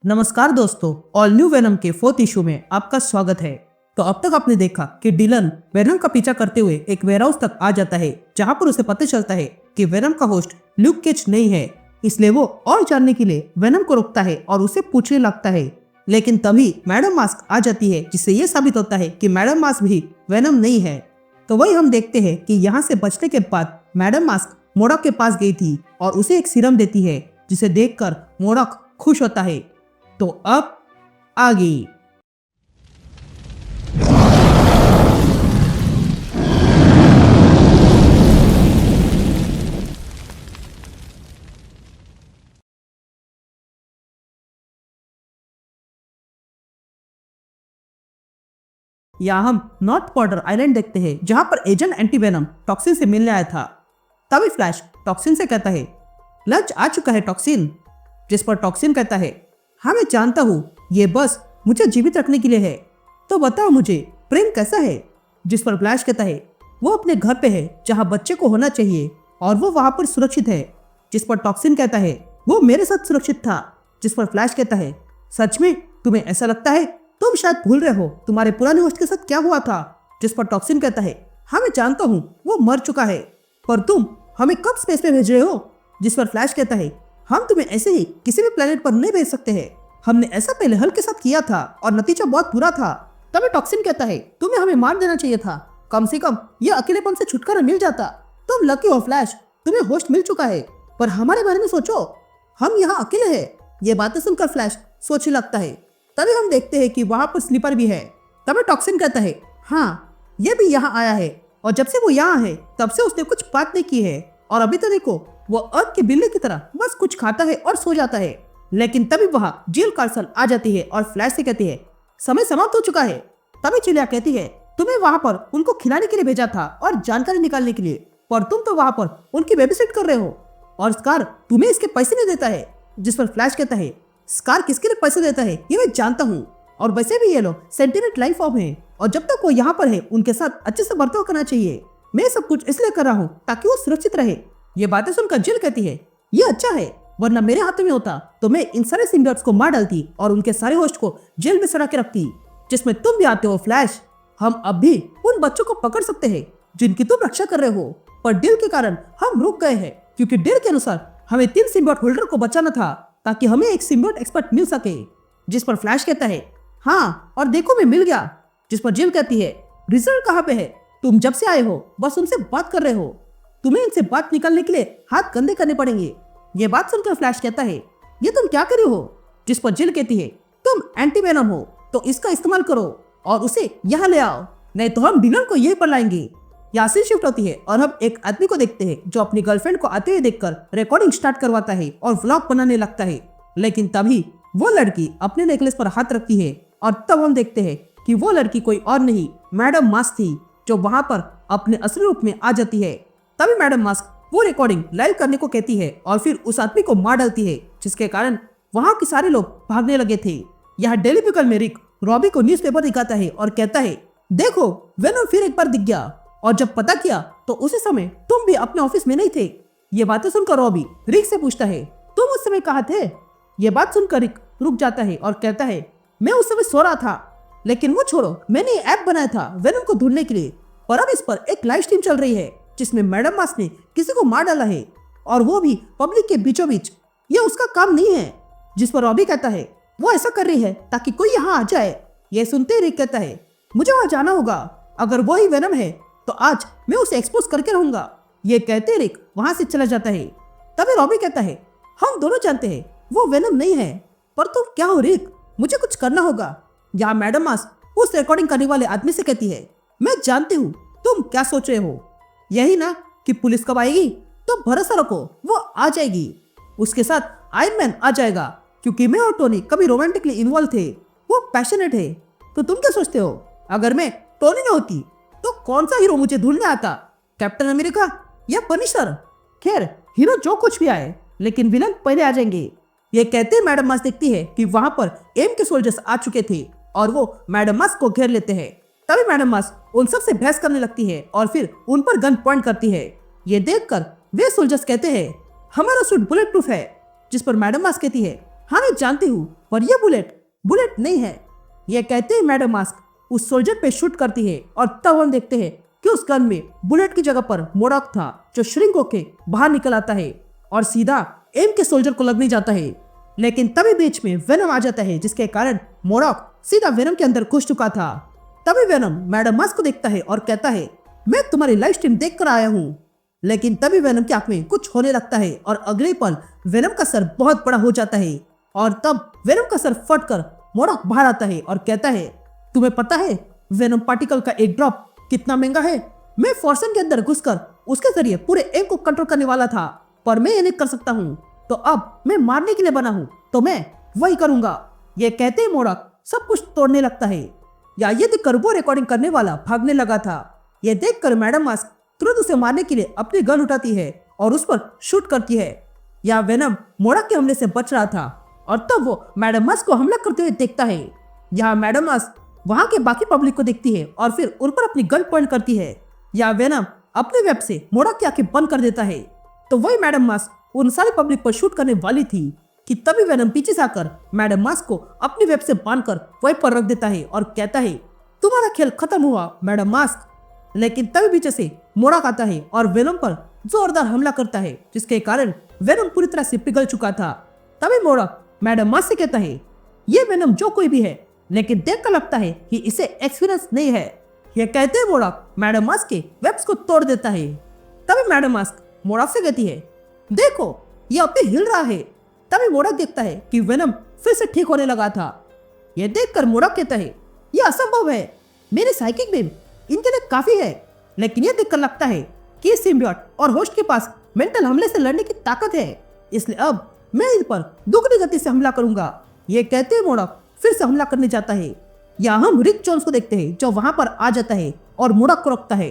नमस्कार दोस्तों, all new venom के 4th इशू में आपका स्वागत है। तो अब तक आपने देखा कि डिलन वेनम का पीछा करते हुए एक वेयरहाउस तक आ जाता है, जहां पर उसे पता चलता है कि वेनम का होस्ट ल्यूक केज नहीं है। इसलिए वो और जानने के लिए वेनम को रोकता है और उसे पूछने लगता है। लेकिन तभी मैडम मास्क आ जाती है, जिससे ये साबित होता है कि मैडम मास्क भी वेनम नहीं है। तो वही हम देखते हैं कि यहाँ से बचने के बाद मैडम मास्क मोडॉक के पास गई थी और उसे एक सीरम देती है, जिसे देखकर मोडॉक खुश होता है। तो अब आगे यहाँ हम नॉर्थ पोर्टर आइलैंड देखते हैं, जहां पर एजेंट एंटीवेनम टॉक्सिन से मिलने आया था। तभी फ्लैश टॉक्सिन से कहता है, लंच आ चुका है टॉक्सिन। जिस पर टॉक्सिन कहता है, हाँ मैं जानता हूँ, ये बस मुझे जीवित रखने के लिए है। तो बताओ मुझे प्रेम कैसा है। जिस पर फ्लैश कहता है, वो अपने घर पे है जहाँ बच्चे को होना चाहिए और वो वहाँ पर सुरक्षित है। जिस पर टॉक्सिन कहता है, वो मेरे साथ सुरक्षित था। जिस पर फ्लैश कहता है, सच में तुम्हें ऐसा लगता है? तुम शायद भूल रहे हो तुम्हारे पुराने होस्ट के साथ क्या हुआ था। जिस पर टॉक्सिन कहता है, हाँ मैं जानता हूँ, वो मर चुका है, पर तुम हमें कब स्पेस में भेज रहे हो। जिस पर फ्लैश कहता है, हम तुम्हें ऐसे ही किसी भी प्लेनेट पर नहीं भेज सकते हैं। हमने ऐसा पहले हल के साथ किया था और नतीजा बहुत बुरा था। तभी टॉक्सिन कहता है, तुम्हें हमें मार देना चाहिए था। कम से कम ये अकेलेपन से छुटकारा मिल जाता। तुम लकी हो फ्लैश, तुम्हें होस्ट मिल चुका है, पर हमारे बारे में सोचो, हम यहाँ अकेले हैं। ये बातें सुनकर फ्लैश सोचने लगता है। तभी हम देखते हैं कि वहाँ पर स्लीपर भी है। तभी टॉक्सिन कहता है, हाँ ये भी यहाँ आया है और जब से वो यहाँ है तब से उसने कुछ बात नहीं की है। और अभी तो देखो, वो अर्थ के बिल्ली की तरह बस कुछ खाता है और सो जाता है। लेकिन तभी वहाँ जिल कार्सन आ जाती है और फ्लैश से कहती है, समय समाप्त हो चुका है। तभी चिलिया कहती है, तुम्हें वहाँ पर उनको खिलाने के लिए भेजा था और जानकारी निकालने के लिए, पर तुम तो वहाँ पर उनकी बेबीसिट कर रहे हो और स्कार तुम्हें इसके पैसे नहीं देता है। जिस पर फ्लैश कहता है, स्कार किसके लिए पैसे देता है ये मैं जानता हूँ, और वैसे भी ये लोग सेंटिनेंट लाइफ फॉर्म है और जब तक वो यहाँ पर है उनके साथ अच्छे से बर्ताव करना चाहिए। मैं सब कुछ इसलिए कर रहा हूँ ताकि वो सुरक्षित रहे। ये बातें सुनकर जिल कहती है, ये अच्छा है, वरना मेरे हाथों में होता तो मैं इन सारे सिम्बियोट्स को मार डालती और उनके सारे होस्ट को जेल में सड़ा के रखती, जिसमें तुम भी आते हो फ्लैश। हम अब भी उन बच्चों को पकड़ सकते हैं जिनकी तुम रक्षा कर रहे हो, पर डील के कारण हम रुक गए हैं, क्योंकि डील के अनुसार हमें 3 सिम्बियोट होल्डर को बचाना था ताकि हमें एक सिम्बियोट एक्सपर्ट मिल सके। जिस पर फ्लैश कहता है, हाँ और देखो मैं मिल गया। जिस पर जिल कहती है, रिजल्ट कहाँ पे है? तुम जब से आए हो बस उनसे बात कर रहे हो, तुम्हें इनसे बात निकालने के लिए हाथ गंदे करने पड़ेंगे। ये बात सुनकर फ्लैश कहता है, ये तुम क्या कर रहे हो? जिस पर जिल कहती है, तुम एंटीवेनम हो तो इसका इस्तेमाल करो और उसे यहाँ ले आओ, नहीं तो हम डिलन को यहीं पर लाएंगे। यहाँ से शिफ्ट होती है और हम एक आदमी को देखते हैं जो अपनी गर्लफ्रेंड को आते हुए देखकर रिकॉर्डिंग स्टार्ट करवाता है और व्लॉग बनाने लगता है। लेकिन तभी वो लड़की अपने नेकलेस पर हाथ रखती है और तब हम देखते हैं कि वो लड़की कोई और नहीं मैडम मास्क थी, जो वहां पर अपने असली रूप में आ जाती है। तभी मैडम मास्क वो रिकॉर्डिंग लाइव करने को कहती है और फिर उस आदमी को मार डालती है, जिसके कारण वहां के सारे लोग भागने लगे थे। यहाँ डेली पिकल में रिक रॉबी को न्यूज़पेपर दिखाता है और कहता है, देखो वेनम फिर एक बार दिख गया, और जब पता किया तो उसी समय तुम भी अपने ऑफिस में नहीं थे। ये बातें सुनकर रॉबी रिक से पूछता है, तुम उस समय कहाँ थे? ये बात सुनकर रिक रुक जाता है और कहता है, मैं उस समय सो रहा था, लेकिन वो छोड़ो, मैंने ये ऐप बनाया था वेनम को ढूंढने के लिए, पर अब इस पर एक लाइव स्ट्रीम चल रही है जिसमें मैडम मास्क ने किसी को मार डाला है और वो भी पब्लिक के बीचों बीच। ये उसका काम नहीं है। जिस पर रॉबी कहता है, वो ऐसा कर रही है ताकि कोई यहाँ आ जाए। ये सुनते ही रिक कहता है, मुझे वहाँ जाना होगा, अगर वो ही वेनम है तो आज मैं उसे एक्सपोज करके रहूंगा। ये कहते रिक वहां से चला जाता है। तभी रॉबी कहता है, हम दोनों जानते हैं वो वेनम नहीं है, पर तुम क्या हो रिक, मुझे कुछ करना होगा। यहाँ मैडम मास्क उस रिकॉर्डिंग करने वाले आदमी से कहती है, मैं जानती हूँ तुम क्या सोच रहे हो, यही ना कि पुलिस कब आएगी, तो भरोसा रखो वो आ जाएगी। उसके साथ आयरन मैन आ जाएगा, क्योंकि मैं और टोनी कभी रोमांटिकली इन्वॉल्व थे, वो पैशनेट है। तो तुम क्या सोचते हो, अगर मैं टोनी न होती तो कौन सा हीरो मुझे ढूंढने आता, कैप्टन अमेरिका या पनिशर? खैर हीरो जो कुछ भी आए, लेकिन विलन पहले आ जाएंगे। ये कहते मैडम मास्क देखती है कि वहां पर एम के सोल्जर्स आ चुके थे और वो मैडम मास्क को घेर लेते हैं। तभी मैडम मास्क उन सब से बहस करने लगती है और फिर उन पर गन पॉइंट करती है। ये देखकर वे सोल्जर्स कहते हैं, हमारा सूट बुलेट प्रूफ है। जिस पर मैडम मास्क कहती है, हाँ मैं जानती हूँ, पर यह बुलेट नहीं है। यह कहते ही मैडम मास्क उस सोल्जर पे शूट करती है और तब हम देखते हैं कि उस गन में बुलेट की जगह पर मोड़क था, जो श्रिंक होके बाहर निकल आता है और सीधा एम के सोल्जर को लगने जाता है। लेकिन तभी बीच में वेनम आ जाता है, जिसके कारण मोड़क सीधा वेनम के अंदर घुस चुका था। तभी वेनम मैडम मास्क को देखता है और कहता है, मैं तुम्हारी लाइव स्ट्रीम देख कर आया हूँ। लेकिन तभी वेनम की आंख में कुछ होने लगता है और अगले पल वेनम का सर बहुत बड़ा हो जाता है और तब वेनम का सर फटकर मोड़क बाहर आता है और कहता है, तुम्हें पता है वेनम पार्टिकल का एक ड्रॉप कितना महंगा है? मैं फॉर्सन के अंदर घुसकर उसके जरिए पूरे एम को कंट्रोल करने वाला था, पर मैं ये नहीं कर सकता हूँ, तो अब मैं मारने के लिए बना हूँ, तो मैं वही करूंगा। ये कहते ही मोड़क सब कुछ तोड़ने लगता है। या ये देखकर वो रिकॉर्डिंग करने वाला भागने लगा था। ये देखकर मैडम मास्क तुरंत उसे मारने के लिए अपनी गन उठाती है और उस पर शूट करती है। या वेनम मोड़क के हमले से बच रहा था और तब वो मैडम मास्क को हमला करते हुए देखता है। यहाँ मैडम मास्क वहां के बाकी पब्लिक को देखती है और फिर उन पर अपनी गन पॉइंट करती है। या वेनम अपने वेब से मोड़क की आंखें बंद कर देता है। तो वही मैडम मास्क उन सारी पब्लिक पर शूट करने वाली थी कि तभी वेनम पीछे से आकर मैडम मास्क को अपनी वेब से बांधकर वहीं पर रख देता है और कहता है, तुम्हारा खेल खत्म हुआ मैडम मास्क। लेकिन तभी पीछे से मोड़क आता है और वेनम पर जोरदार हमला करता है, जिसके कारण वेनम पूरी तरह से पिघल चुका था। तभी मोड़क मैडम मास्क से कहता है, ये वेनम जो कोई भी है, लेकिन देखकर लगता है कि इसे एक्सपीरियंस नहीं है। यह कहते हुए मोड़क मैडम मास्क के वेब्स को तोड़ देता है। तभी मैडम मास्क मोड़क से कहती है, देखो ये अब भी हिल रहा है। तभी मोड़क देखता है कि वेनम फिर से ठीक होने लगा था। यह देखकर मोड़क कहता है, यह असंभव है, मेरे साइकिक बीम इनके लिए काफी है। लेकिन यह देखकर लगता है कि सिम्बियोट और होस्ट के पास मेंटल हमले से लड़ने की ताकत है, इसलिए अब मैं इन पर दुगनी गति से हमला करूंगा। ये कहते हुए मोड़क फिर से हमला करने जाता है। या हम रिक जोन्स को देखते हैं, जो वहां पर आ जाता है और मोड़क को रोकता है।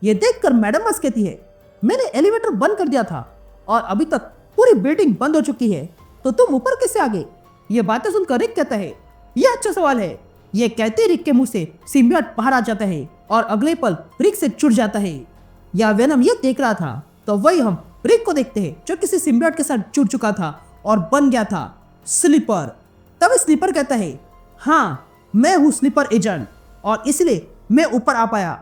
ये देखकर मैडम मास्क कहती है, मैंने एलिवेटर बंद कर दिया था और अभी तक पूरी बिल्डिंग बंद हो चुकी है, तो तुम ऊपर कैसे आ गए? ये बातें सुनकर रिक कहता है, यह अच्छा सवाल है। ये कहते रिक के मुंह से सिम्बियोट बाहर आ जाता है और अगले पल रिक से जुड़ जाता है। या वेनम ये देख रहा था, तो वही हम रिक को देखते हैं, जो किसी सिम्बियोट के साथ जुड़ चुका था और बन गया था स्लीपर। तभी स्लीपर कहता है, हाँ मैं हूँ स्लीपर एजेंट और इसलिए मैं ऊपर आ पाया।